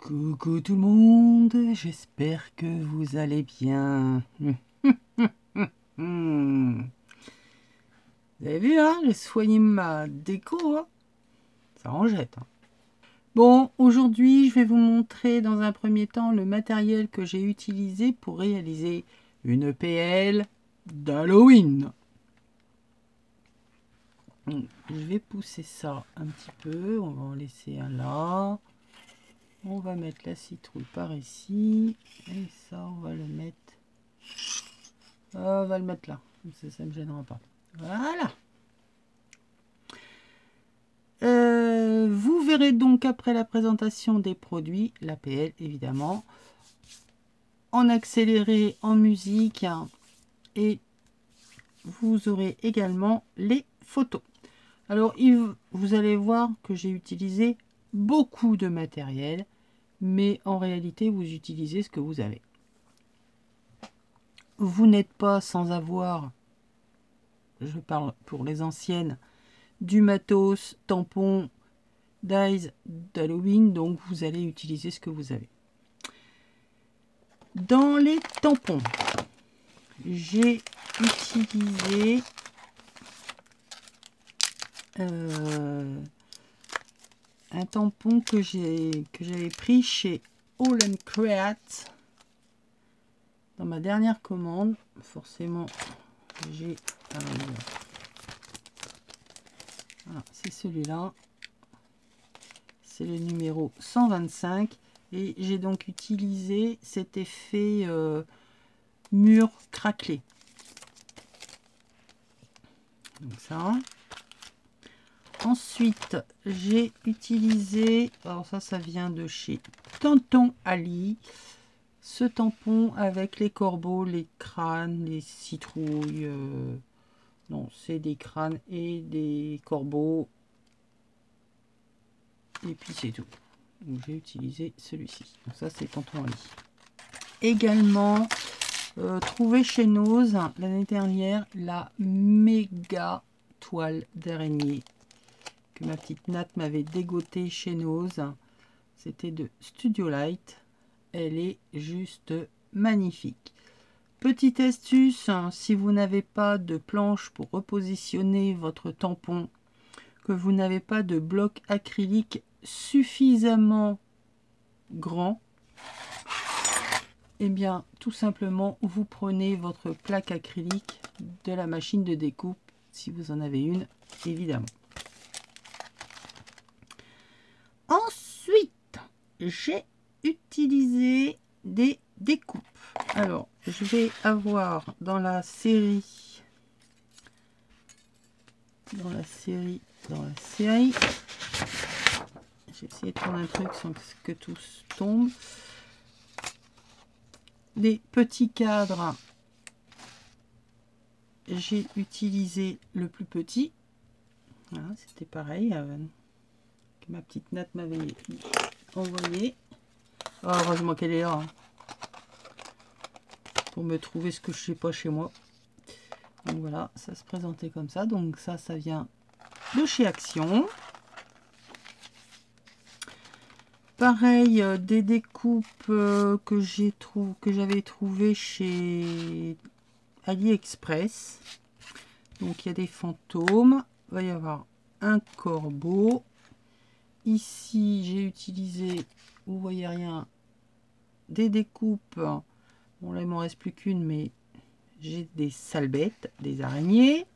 Coucou tout le monde, j'espère que vous allez bien. Vous avez vu, hein, j'ai soigné ma déco, hein. Ça en jette. Hein. Bon, aujourd'hui, je vais vous montrer dans un premier temps le matériel que j'ai utilisé pour réaliser une PL d'Halloween. Je vais pousser ça un petit peu, on va en laisser un là. On va mettre la citrouille par ici. Et ça, on va le mettre... on va le mettre là. Ça ne me gênera pas. Voilà. Vous verrez donc après la présentation des produits, l'APL évidemment, en accéléré, en musique. Et vous aurez également les photos. Alors, vous allez voir que j'ai utilisé beaucoup de matériel. Mais en réalité, vous utilisez ce que vous avez. Vous n'êtes pas sans avoir, je parle pour les anciennes, du matos, tampons, dies d'Halloween, donc vous allez utiliser ce que vous avez. Dans les tampons, j'ai utilisé un tampon que j'avais pris chez All & Create dans ma dernière commande. Forcément, j'ai voilà, c'est celui-là, c'est le numéro 125 et j'ai donc utilisé cet effet mur craquelé. Donc ça. Ensuite, j'ai utilisé, alors ça vient de chez Tonton Ali, ce tampon avec les corbeaux, les crânes, les citrouilles. Non, c'est des crânes et des corbeaux. Et puis c'est tout. Donc j'ai utilisé celui-ci. Donc ça c'est Tonton Ali. Également, trouvé chez Nose l'année dernière la méga toile d'araignée que ma petite Nat m'avait dégoté chez Nose. C'était de Studio Light. Elle est juste magnifique. Petite astuce, si vous n'avez pas de planche pour repositionner votre tampon, que vous n'avez pas de bloc acrylique suffisamment grand, et bien tout simplement vous prenez votre plaque acrylique de la machine de découpe, si vous en avez une, évidemment. Ensuite, j'ai utilisé des découpes. Alors, je vais avoir dans la série, j'ai essayé de prendre un truc sans que tout tombe, des petits cadres. J'ai utilisé le plus petit. Voilà, c'était pareil que ma petite Nat m'avait envoyé. Oh, heureusement qu'elle est là hein, pour me trouver ce que je sais pas chez moi. Donc voilà, ça se présentait comme ça. Donc ça vient de chez Action. Pareil, des découpes que j'avais trouvé chez AliExpress. Donc il y a des fantômes. Il va y avoir un corbeau. Ici, j'ai utilisé, vous voyez rien, des découpes. Bon là, il m'en reste plus qu'une, mais j'ai des sales bêtes, des araignées.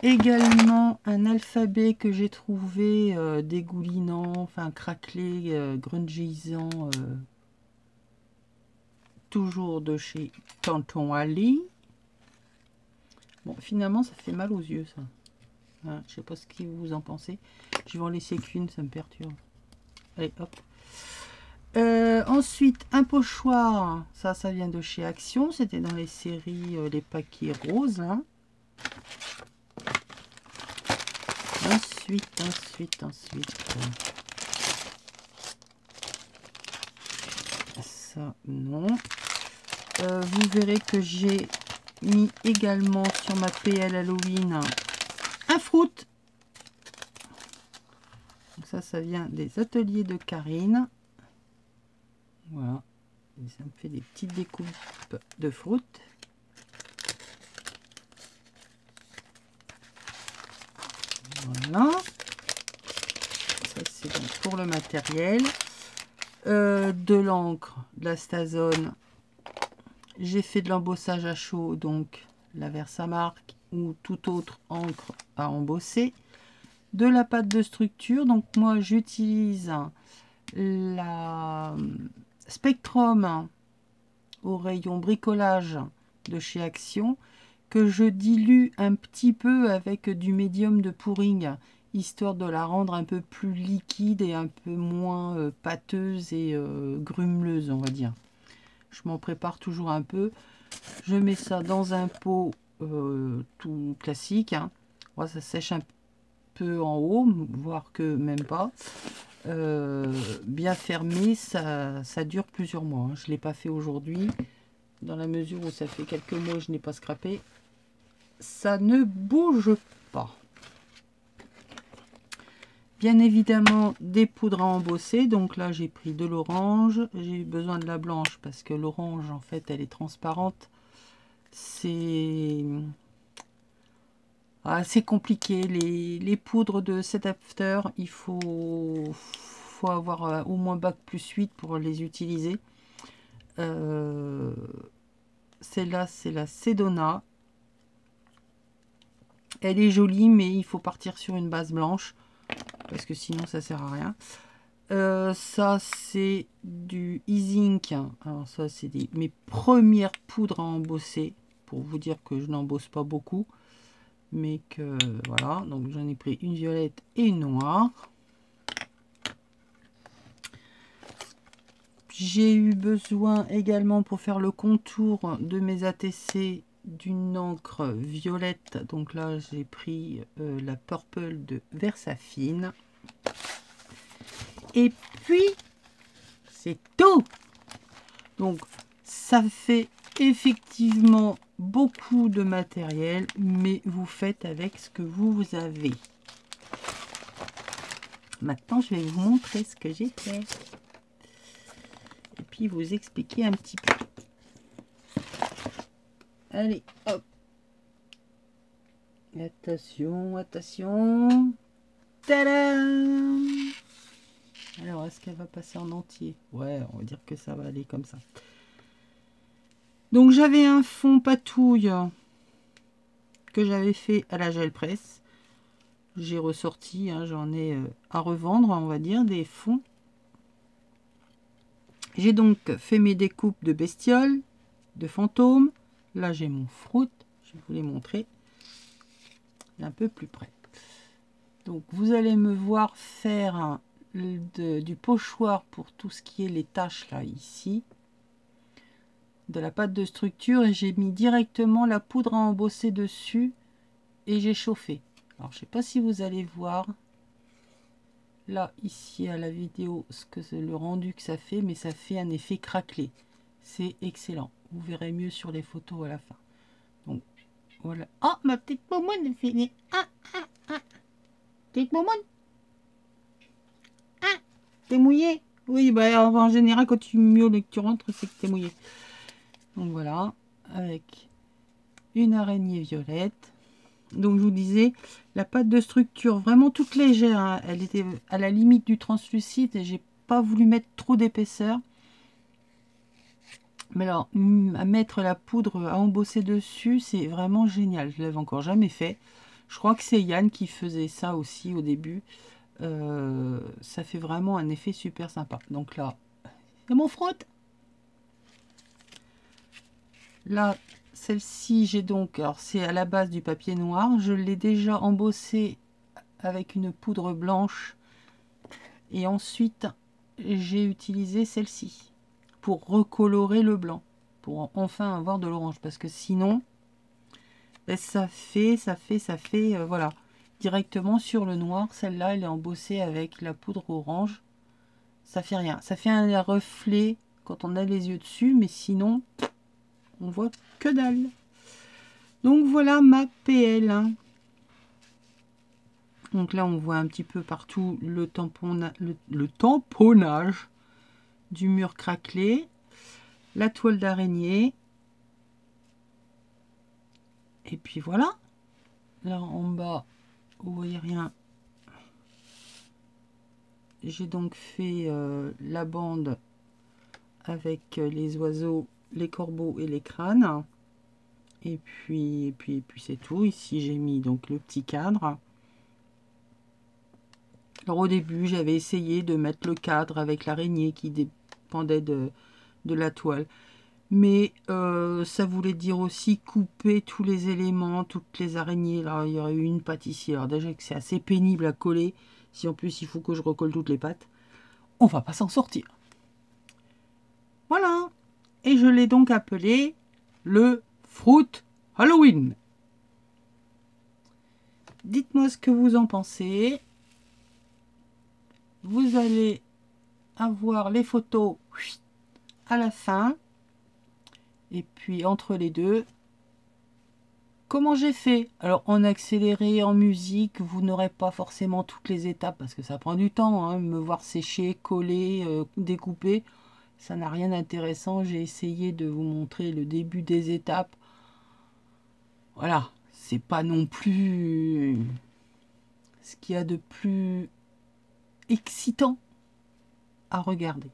Également un alphabet que j'ai trouvé dégoulinant, enfin craquelé, grungisant, toujours de chez Tonton Ali. Bon, finalement, ça fait mal aux yeux, ça. Voilà, je sais pas ce que vous en pensez. Je vais en laisser qu'une, ça me perturbe. Allez, hop. Ensuite, un pochoir. Ça vient de chez Action. C'était dans les séries, les paquets roses, là. Ensuite. Ça, non. Vous verrez que j'ai mis également sur ma PL Halloween un fruit. Ça vient des ateliers de Karine. Voilà. Et ça me fait des petites découpes de fruits. Voilà. Ça, c'est donc pour le matériel. De l'encre, de la Stazone. J'ai fait de l'embossage à chaud, donc la Versamark ou toute autre encre à embosser. De la pâte de structure, donc moi j'utilise la Spectrum au rayon bricolage de chez Action, que je dilue un petit peu avec du médium de pouring, histoire de la rendre un peu plus liquide et un peu moins pâteuse et grumeleuse, on va dire. Je m'en prépare toujours un peu. Je mets ça dans un pot tout classique. Hein. Ouais, ça sèche un peu en haut, voire que même pas. Bien fermé, ça dure plusieurs mois. Hein. Je ne l'ai pas fait aujourd'hui. Dans la mesure où ça fait quelques mois, je n'ai pas scrapé. Ça ne bouge pas. Bien évidemment, des poudres à embosser. Donc là, j'ai pris de l'orange. J'ai eu besoin de la blanche parce que l'orange, en fait, elle est transparente. C'est assez compliqué. Les poudres de Set After, il faut avoir au moins bac plus 8 pour les utiliser. Celle-là, c'est la Sedona. Elle est jolie, mais il faut partir sur une base blanche. Parce que sinon, ça sert à rien. Ça, c'est du Easink. Alors ça, c'est mes premières poudres à embosser. Pour vous dire que je n'embosse pas beaucoup. Mais que, voilà. Donc, j'en ai pris une violette et une noire. J'ai eu besoin également pour faire le contour de mes ATC d'une encre violette. Donc là, j'ai pris la Purple de Versafine. Et puis, c'est tout. Donc, ça fait effectivement beaucoup de matériel, mais vous faites avec ce que vous avez. Maintenant, je vais vous montrer ce que j'ai fait. Et puis, vous expliquer un petit peu. Allez, hop. Attention, attention. Tadam! Alors, est-ce qu'elle va passer en entier? Ouais, on va dire que ça va aller comme ça. Donc, j'avais un fond patouille que j'avais fait à la gel presse. J'ai ressorti, hein, j'en ai à revendre, on va dire, des fonds. J'ai donc fait mes découpes de bestioles, de fantômes. Là, j'ai mon fruit. Je vais vous les montrer d'un peu plus près. Donc, vous allez me voir faire du pochoir pour tout ce qui est les taches, là, ici. De la pâte de structure. Et j'ai mis directement la poudre à embosser dessus. Et j'ai chauffé. Alors, je ne sais pas si vous allez voir. Là, ici, à la vidéo, le rendu que ça fait. Mais ça fait un effet craquelé. C'est excellent. Vous verrez mieux sur les photos à la fin. Donc, voilà. Oh, ma petite pomoune, elle fait des... Petite pomoune. Ah, t'es mouillé? Oui, bah, en général, quand tu miaules et que tu rentres, c'est que t'es mouillé. Donc voilà, avec une araignée violette. Donc je vous disais, la pâte de structure vraiment toute légère. Hein. Elle était à la limite du translucide et j'ai pas voulu mettre trop d'épaisseur. Mais alors, à mettre la poudre à embosser dessus, c'est vraiment génial. Je l'avais encore jamais fait. Je crois que c'est Yann qui faisait ça aussi au début. Ça fait vraiment un effet super sympa. Donc là, c'est mon frotte. Là, celle-ci, j'ai donc, alors c'est à la base du papier noir. Je l'ai déjà embossé avec une poudre blanche. Et ensuite, j'ai utilisé celle-ci pour recolorer le blanc. Pour enfin avoir de l'orange. Parce que sinon, ben, ça fait, voilà. Directement sur le noir. Celle-là, elle est embossée avec la poudre orange. Ça fait rien. Ça fait un reflet quand on a les yeux dessus. Mais sinon, on voit que dalle. Donc voilà ma PL. Donc là, on voit un petit peu partout le tamponnage du mur craquelé, la toile d'araignée. Et puis voilà. Là en bas, vous voyez rien. J'ai donc fait la bande avec les oiseaux, les corbeaux et les crânes. Et puis c'est tout. Ici, j'ai mis donc le petit cadre. Alors au début, j'avais essayé de mettre le cadre avec l'araignée qui dépendait de la toile. Mais ça voulait dire aussi couper tous les éléments, toutes les araignées. Là, il y aurait eu une patte ici. Alors déjà que c'est assez pénible à coller. Si en plus il faut que je recolle toutes les pattes, on va pas s'en sortir. Voilà. Et je l'ai donc appelé le Fruit Halloween. Dites-moi ce que vous en pensez. Vous allez avoir les photos à la fin. Et puis entre les deux, comment j'ai fait? Alors en accéléré, en musique, vous n'aurez pas forcément toutes les étapes parce que ça prend du temps, hein, me voir sécher, coller, découper. Ça n'a rien d'intéressant. J'ai essayé de vous montrer le début des étapes. Voilà, c'est pas non plus ce qu'il y a de plus excitant à regarder.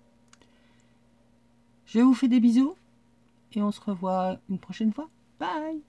Je vous fais des bisous et on se revoit une prochaine fois. Bye!